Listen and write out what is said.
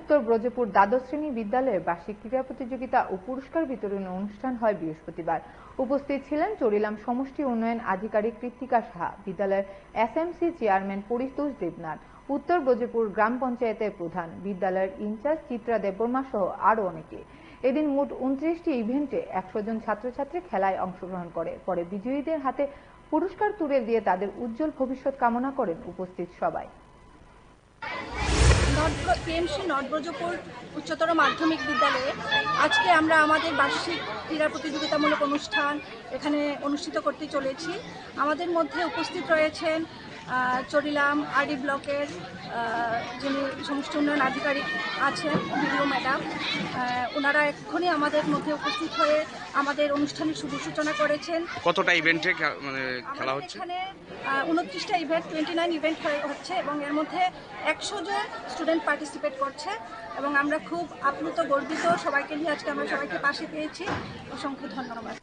উত্তর ব্রজপুর দ্বাদশ শ্রেণী বিদ্যালয়ের বার্ষিক ক্রীড়া প্রতিযোগিতা ও পুরস্কার বিতরণী অনুষ্ঠান হয় বৃহস্পতিবার। উপস্থিত ছিলেন চরিলাম সমষ্টি উন্নয়ন আধিকারিক কৃত্তিকা সাহা, বিদ্যালয়ের এসএমসি চেয়ারম্যান পরিতোষ দেবনাথ, উত্তর ব্রজপুর গ্রাম পঞ্চায়েতের প্রধান, বিদ্যালয়ের ইনচার্জ চিত্রা দেববর্মা সহ আরও অনেকে। এদিন মোট 29টি ইভেন্টে 100 জন ছাত্রছাত্রী খেলায় অংশগ্রহণ করে। পরে বিজয়ীদের হাতে পুরস্কার তুলে দিয়ে তাদের উজ্জ্বল ভবিষ্যৎ কামনা করেন উপস্থিত সবাই। পিএমসি নর্থ ব্রজপুর উচ্চতর মাধ্যমিক বিদ্যালয়ে আজকে আমরা আমাদের বার্ষিক ক্রীড়া প্রতিযোগিতামূলক অনুষ্ঠান এখানে অনুষ্ঠিত করতে চলেছি। আমাদের মধ্যে উপস্থিত রয়েছেন চরিলাম আরডি ব্লকের যিনি সমষ্টি উন্নয়ন আধিকারিক আছেন, বিডিও ম্যাডাম। ওনারা এক্ষুনি আমাদের মধ্যে উপস্থিত হয়ে আমাদের অনুষ্ঠানের শুভ সূচনা করেছেন। কতটা ইভেন্টে খেলা হচ্ছে? এখানে 29টা ইভেন্ট, 29 ইভেন্ট হচ্ছে এবং এর মধ্যে 100 জন স্টুডেন্ট পার্টিসিপেট করছে এবং আমরা খুব আপ্লুত, গর্বিত সবাইকে নিয়ে আজকে আমরা সবাইকে পাশে পেয়েছি। অসংখ্য ধন্যবাদ।